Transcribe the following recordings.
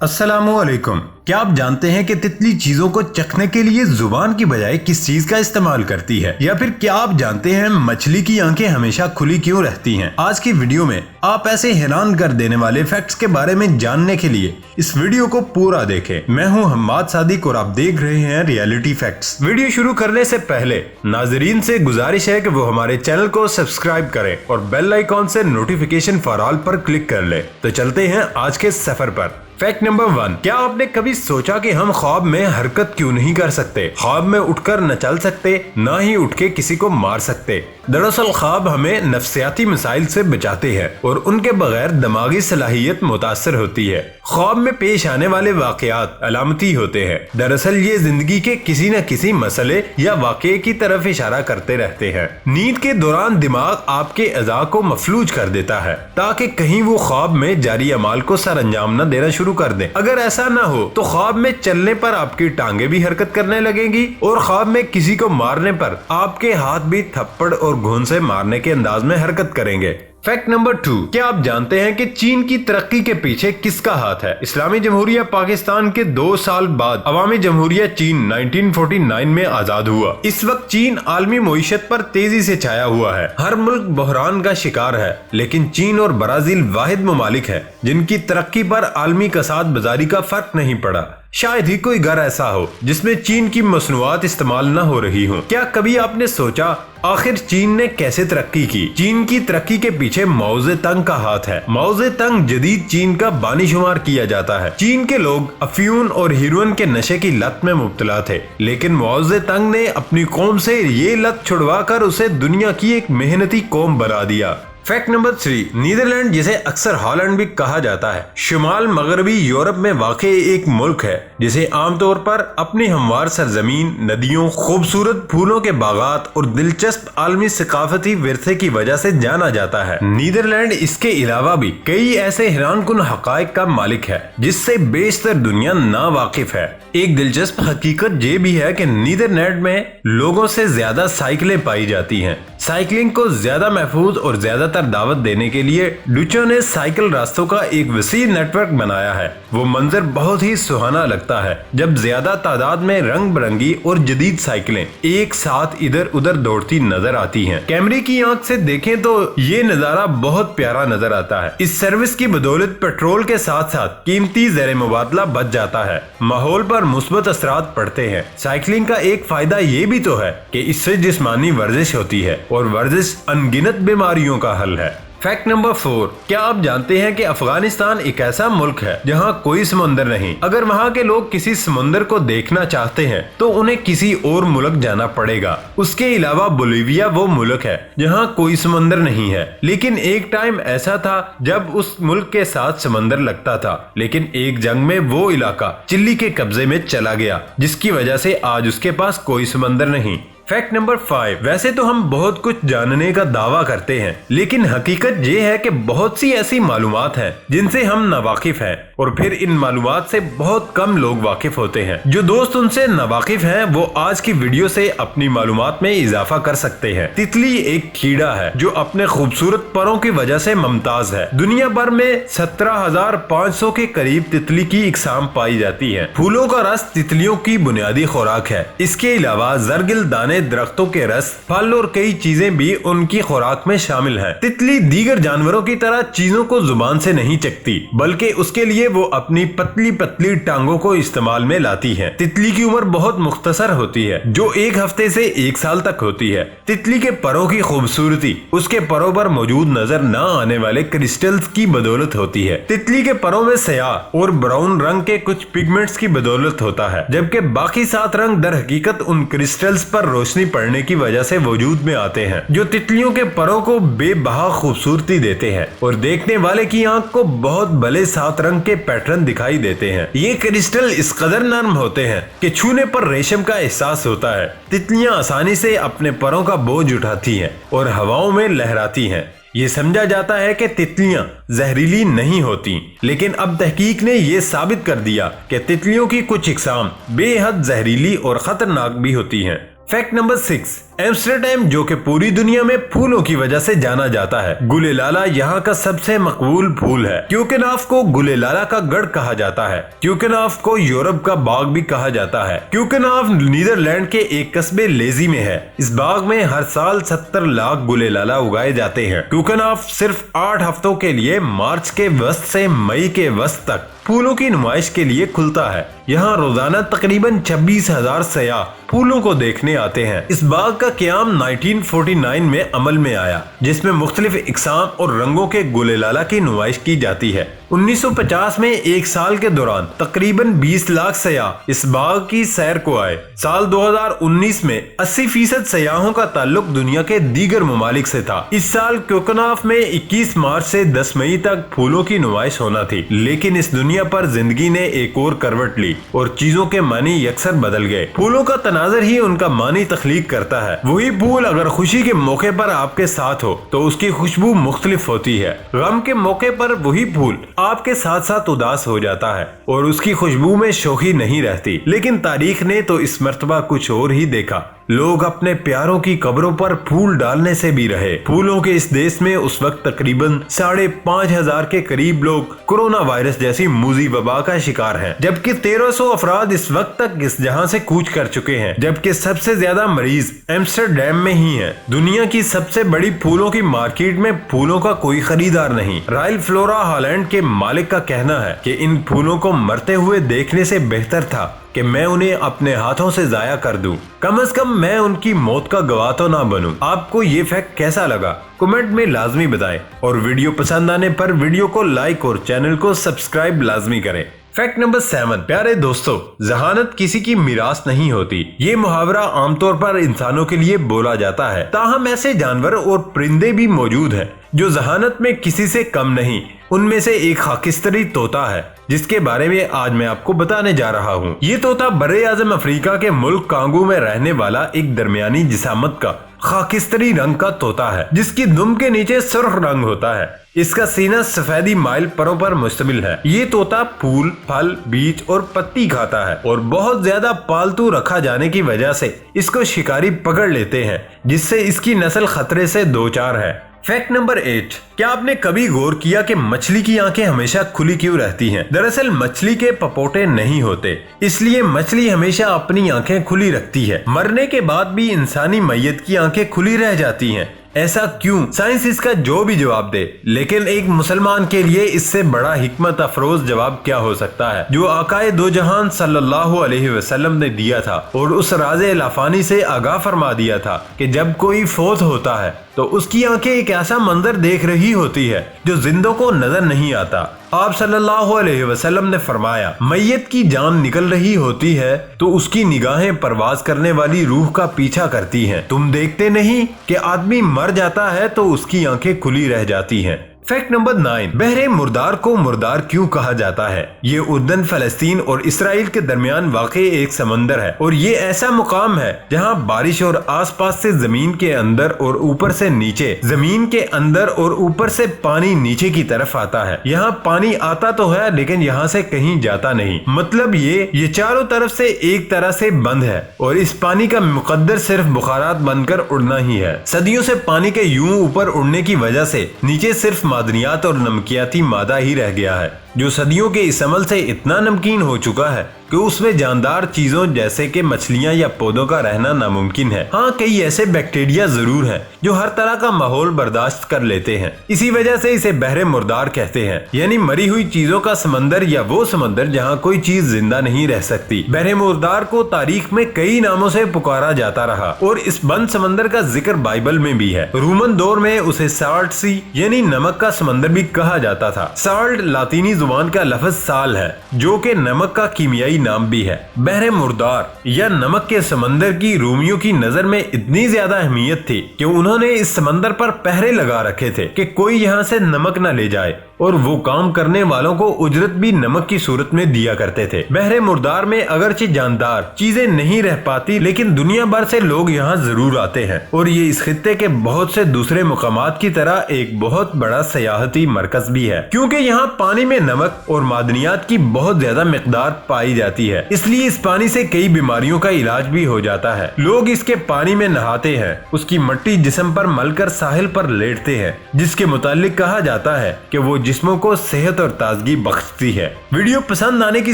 अस्सलाम वालेकुम। क्या आप जानते हैं कि तितली चीजों को चखने के लिए जुबान की बजाय किस चीज का इस्तेमाल करती है? या फिर क्या आप जानते हैं मछली की आंखें हमेशा खुली क्यों रहती हैं? आज की वीडियो में आप ऐसे हैरान कर देने वाले फैक्ट्स के बारे में जानने के लिए इस वीडियो को पूरा देखें। मैं हूं हम्माद सादिक और आप देख रहे हैं रियलिटी फैक्ट्स। वीडियो शुरू करने से पहले नाजरीन से गुजारिश है कि वो हमारे चैनल को सब्सक्राइब करें और बेल आइकॉन से नोटिफिकेशन फॉर ऑल पर क्लिक कर ले। तो चलते हैं आज के सफर पर। फैक्ट नंबर 1, क्या आपने कभी सोचा कि हम ख्वाब में हरकत क्यों नहीं कर सकते? ख्वाब में उठकर न चल सकते, न ही उठ के किसी को मार सकते। दरअसल ख्वाब हमें नफ्सियाती मसाइल से बचाते हैं और उनके बगैर दिमागी सलाहियत मुतासर होती है। ख्वाब में पेश आने वाले वाकयात अलामती होते हैं। दरअसल ये जिंदगी के किसी न किसी मसले या वाकये की तरफ इशारा करते रहते हैं। नींद के दौरान दिमाग आपके अज़ा को मफलूज कर देता है ताकि कहीं वो ख्वाब में जारी अमाल को सर अंजाम न देना शुरू कर दें। अगर ऐसा ना हो तो ख्वाब में चलने पर आपकी टांगे भी हरकत करने लगेंगी और ख्वाब में किसी को मारने पर आपके हाथ भी थप्पड़ और घून से मारने के अंदाज में हरकत करेंगे। फैक्ट नंबर 2, क्या आप जानते हैं कि चीन की तरक्की के पीछे किसका हाथ है? इस्लामी जमहूरिया पाकिस्तान के 2 साल बाद अवामी जमहूरिया चीन 1949 में आजाद हुआ। इस वक्त चीन आलमी मईशत पर तेजी से छाया हुआ है। हर मुल्क बहरान का शिकार है, लेकिन चीन और ब्राजील वाहिद ममालिक है जिनकी तरक्की पर आलमी कसाद बाजारी का फर्क नहीं पड़ा। शायद ही कोई घर ऐसा हो जिसमें चीन की मसनूआत इस्तेमाल न हो रही हो। क्या कभी आपने सोचा आखिर चीन ने कैसे तरक्की की? चीन की तरक्की के पीछे माओ ज़ेतुंग का हाथ है। माओ ज़ेतुंग जदीद चीन का बानी शुमार किया जाता है। चीन के लोग अफीम और हेरोइन के नशे की लत में मुब्तला थे, लेकिन माओ ज़ेतुंग ने अपनी कौम से ये लत छुड़वा कर उसे दुनिया की एक मेहनती कौम बना दिया। फैक्ट नंबर 3, नीदरलैंड जिसे अक्सर हॉलैंड भी कहा जाता है, शुमाल मगरबी यूरोप में वाक़ एक मुल्क है जिसे आमतौर पर अपनी हमवार सरजमीन, नदियों, खूबसूरत फूलों के बागात और दिलचस्प आलमी सकाफती विरसे की वजह से जाना जाता है। नीदरलैंड इसके अलावा भी कई ऐसे हैरानकुन हक़ाइक़ का मालिक है जिससे बेशतर दुनिया ना वाकिफ है। एक दिलचस्प हकीकत ये भी है कि नीदरलैंड में लोगों से ज्यादा साइकिलें पाई जाती हैं। साइकिलिंग को ज्यादा महफूज और ज्यादातर दावत देने के लिए डुचो ने साइकिल रास्तों का एक वसी नेटवर्क बनाया है। वो मंजर बहुत ही सुहाना लगता है जब ज्यादा तादाद में रंग बिरंगी और जदीद साइकिलें एक साथ इधर उधर दौड़ती नजर आती हैं। कैमरे की आंख से देखें तो ये नजारा बहुत प्यारा नजर आता है। इस सर्विस की बदौलत पेट्रोल के साथ साथ कीमती ज़र मुबादला बच जाता है, माहौल पर मुस्बत असरात पड़ते हैं। साइकिलिंग का एक फायदा ये भी तो है कि इससे जिस्मानी वर्जिश होती है और वर्जिश अनगिनत बीमारियों का हल है। फैक्ट नंबर 4, क्या आप जानते हैं कि अफगानिस्तान एक ऐसा मुल्क है जहां कोई समुंदर नहीं? अगर वहां के लोग किसी समुंदर को देखना चाहते हैं तो उन्हें किसी और मुल्क जाना पड़ेगा। उसके अलावा बोलिविया वो मुल्क है जहां कोई समुंदर नहीं है, लेकिन एक टाइम ऐसा था जब उस मुल्क के साथ समंदर लगता था, लेकिन एक जंग में वो इलाका चिली के कब्जे में चला गया जिसकी वजह से आज उसके पास कोई समंदर नहीं। फैक्ट नंबर 5, वैसे तो हम बहुत कुछ जानने का दावा करते हैं, लेकिन हकीकत ये है कि बहुत सी ऐसी मालूमात हैं जिनसे हम नावाकिफ हैं और फिर इन मालूमात से बहुत कम लोग वाकिफ होते हैं। जो दोस्त उनसे नावाकिफ हैं वो आज की वीडियो से अपनी मालूमात में इजाफा कर सकते हैं। तितली एक कीड़ा है जो अपने खूबसूरत परों की वजह से मुमताज है। दुनिया भर में 17,500 के करीब तितली की इकसाम पाई जाती है। फूलों का रस तितलियों की बुनियादी खुराक है। इसके अलावा जरगिल दाने, दरख्तों के रस, फल और कई चीजें भी उनकी खुराक में शामिल हैं। तितली दीगर जानवरों की तरह चीजों को जुबान से नहीं चखती, बल्कि उसके लिए वो अपनी पतली पतली टांगों को इस्तेमाल में लाती है। तितली की उम्र बहुत मुख्तसर होती है जो 1 हफ्ते से 1 साल तक होती है। तितली के परों की खूबसूरती उसके परों पर मौजूद नजर न आने वाले क्रिस्टल्स की बदौलत होती है। तितली के परों में स्याह और ब्राउन रंग के कुछ पिगमेंट्स की बदौलत होता है, जबकि बाकी 7 रंग दर हकीकत उन क्रिस्टल्स पर रोशनी पड़ने की वजह से वजूद में आते हैं जो तितलियों के परों को बेबहा खूबसूरती देते हैं और देखने वाले की आंख को बहुत भले 7 रंग के पैटर्न दिखाई देते हैं। ये क्रिस्टल इस कदर नरम होते हैं कि छूने पर रेशम का एहसास होता है। तितलियां आसानी से अपने परों का बोझ उठाती हैं और हवाओं में लहराती हैं। ये समझा जाता है कि तितलियां जहरीली नहीं होती, लेकिन अब तहकीक ने यह साबित कर दिया कि तितलियों की कुछ इकसाम बेहद जहरीली और खतरनाक भी होती हैं। फैक्ट नंबर 6, एम्स्टर्डम जो कि पूरी दुनिया में फूलों की वजह से जाना जाता है। गुलेलाला यहाँ का सबसे मकबूल फूल है। क्यूकेनाफ को गुलेलाला का गढ़ कहा जाता है। क्यूकेनाफ को यूरोप का बाग भी कहा जाता है। क्यूकेनाफ नीदरलैंड के एक कस्बे लेजी में है। इस बाग में हर साल 70 लाख गुलेलाला उगाए जाते हैं। क्यूकेनाफ सिर्फ 8 हफ्तों के लिए मार्च के वस्त से मई के वस्त तक फूलों की नुमाइश के लिए खुलता है। यहाँ रोजाना तकरीबन 26,000 सयाह फूलों को देखने आते हैं। इस बाग का क़याम 1949 में अमल में आया, जिसमें मुख्तलिफ इकसाम और रंगों के गुलेलाला की नुमाइश की जाती है। 1950 में एक साल के दौरान तकरीबन 20 लाख सयाह इस बाग की सैर को आए। साल 2019 में 80% सयाहों का ताल्लुक दुनिया के दीगर ममालिक से था। इस साल क्यूकेनाफ में 21 मार्च से 10 मई तक फूलों की नुमाइश होना थी, लेकिन इस दुनिया पर जिंदगी ने एक और करवट ली और चीजों के मानी यकसर बदल गए। फूलों का तनाजर ही उनका मानी तख्लीक करता है। वही फूल अगर खुशी के मौके पर आपके साथ हो तो उसकी खुशबू मुख्तलिफ होती है। गम के मौके पर वही फूल आपके साथ साथ उदास हो जाता है और उसकी खुशबू में शोखी नहीं रहती। लेकिन तारीख ने तो इस मर्तबा कुछ और ही देखा। लोग अपने प्यारों की कब्रों पर फूल डालने से भी रहे। फूलों के इस देश में उस वक्त तकरीबन 5,500 के करीब लोग कोरोना वायरस जैसी मूजी वबा का शिकार हैं, जबकि 1300 अफराद इस वक्त तक इस जहां से कूच कर चुके हैं, जबकि सबसे ज्यादा मरीज एम्स्टर्डम में ही हैं। दुनिया की सबसे बड़ी फूलों की मार्केट में फूलों का कोई खरीदार नहीं। रॉयल फ्लोरा हॉलैंड के मालिक का कहना है कि इन फूलों को मरते हुए देखने से बेहतर था कि मैं उन्हें अपने हाथों से जाया कर दूं। कम से कम मैं उनकी मौत का गवाह तो ना बनूं। आपको ये फैक्ट कैसा लगा कमेंट में लाजमी बताएं और वीडियो पसंद आने पर वीडियो को लाइक और चैनल को सब्सक्राइब लाजमी करें। फैक्ट नंबर 7, प्यारे दोस्तों, जहानत किसी की मिरास नहीं होती। ये मुहावरा आमतौर पर इंसानों के लिए बोला जाता है, ताहम ऐसे जानवर और परिंदे भी मौजूद हैं जो जहानत में किसी से कम नहीं। उनमें से एक खाकिस्तरी तोता है, जिसके बारे में आज मैं आपको बताने जा रहा हूँ। ये तोता बर्रे आज़म अफ्रीका के मुल्क कांगो में रहने वाला एक दरमियानी जिसामत का खाकिस्तरी रंग का तोता है, जिसकी दुम के नीचे सुर्ख रंग होता है। इसका सीना सफेदी माइल परों पर मुश्तमिल है। ये तोता फूल, फल, बीज और पत्ती खाता है और बहुत ज्यादा पालतू रखा जाने की वजह से इसको शिकारी पकड़ लेते हैं, जिससे इसकी नस्ल खतरे से दो चार है। फैक्ट नंबर 8, क्या आपने कभी गौर किया कि मछली की आंखें हमेशा खुली क्यों रहती हैं? दरअसल मछली के पपोटे नहीं होते, इसलिए मछली हमेशा अपनी आंखें खुली रखती है। मरने के बाद भी इंसानी मैयत की आंखें खुली रह जाती हैं। ऐसा क्यों? साइंस इसका जो भी जवाब दे, लेकिन एक मुसलमान के लिए इससे बड़ा हिकमत अफरोज जवाब क्या हो सकता है, जो आकाए दो जहान सल्लल्लाहु अलैहि वसल्लम ने दिया था और उस राज़े लाफानी से आगाह फरमा दिया था कि जब कोई फौत होता है तो उसकी आंखें एक ऐसा मंजर देख रही होती है जो जिंदों को नजर नहीं आता। आप सल्लल्लाहु अलैहि वसल्लम ने फरमाया, मैयत की जान निकल रही होती है तो उसकी निगाहें परवाज करने वाली रूह का पीछा करती हैं। तुम देखते नहीं कि आदमी मर जाता है तो उसकी आंखें खुली रह जाती हैं। फैक्ट नंबर 9, बहरे मुर्दार को मुर्दार क्यों कहा जाता है? ये उर्दन, फलस्तीन और इसराइल के दरमियान वाक़ई एक समंदर है और ये ऐसा मुकाम है जहाँ बारिश और आसपास से जमीन के अंदर और ऊपर से नीचे, जमीन के अंदर और ऊपर से पानी नीचे की तरफ आता है। यहाँ पानी आता तो है लेकिन यहाँ से कहीं जाता नहीं। मतलब ये चारों तरफ से एक तरह से बंद है और इस पानी का मुकद्दर सिर्फ बुखारात बनकर उड़ना ही है। सदियों से पानी के यूं ऊपर उड़ने की वजह से नीचे सिर्फ मादनियात और नमकियाती मादा ही रह गया है, जो सदियों के इस अमल से इतना नमकीन हो चुका है कि उसमें जानदार चीजों जैसे कि मछलियां या पौधों का रहना नामुमकिन है। हाँ, कई ऐसे बैक्टीरिया जरूर हैं जो हर तरह का माहौल बर्दाश्त कर लेते हैं। इसी वजह से इसे बहरे मुर्दार कहते हैं, यानी मरी हुई चीजों का समंदर या वो समंदर जहाँ कोई चीज जिंदा नहीं रह सकती। बहरे मुर्दार को तारीख में कई नामों से पुकारा जाता रहा और इस बंद समंदर का जिक्र बाइबल में भी है। रोमन दौर में उसे साल्ट सी यानी नमक का समंदर भी कहा जाता था। साल्ट लातीनी जुबान का लफ्ज साल है, जो कि नमक का कीमियाई नाम भी है। बहरे मुर्दार या नमक के समंदर की रोमियों की नजर में इतनी ज्यादा अहमियत थी कि उन्होंने इस समंदर पर पहरे लगा रखे थे कि कोई यहाँ से नमक न ले जाए اور وہ کام کرنے والوں کو اجرت بھی نمک کی صورت میں دیا کرتے تھے۔ بحر مردار میں اگرچہ جاندار چیزیں نہیں رہ پاتی لیکن دنیا بھر سے لوگ یہاں ضرور آتے ہیں، اور یہ اس خطے کے بہت سے دوسرے مقامات کی طرح ایک بہت بڑا سیاحتی مرکز بھی ہے، کیونکہ یہاں پانی میں نمک اور معدنیات کی بہت زیادہ مقدار پائی جاتی ہے، اس لیے اس پانی سے کئی بیماریوں کا علاج بھی ہو جاتا ہے۔ لوگ اس کے پانی میں نہاتے ہیں، اس کی مٹی جسم پر مل کر ساحل پر لیٹتے ہیں، جس کے متعلق کہا جاتا ہے کہ وہ جسموں کو صحت اور تازگی بخشتی ہے۔ ویڈیو پسند آنے کی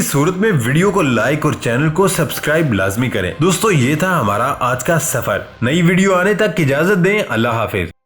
صورت میں ویڈیو کو لائک اور چینل کو سبسکرائب لازمی کریں۔ دوستو، یہ تھا ہمارا آج کا سفر۔ نئی ویڈیو آنے تک اجازت دیں۔ اللہ حافظ۔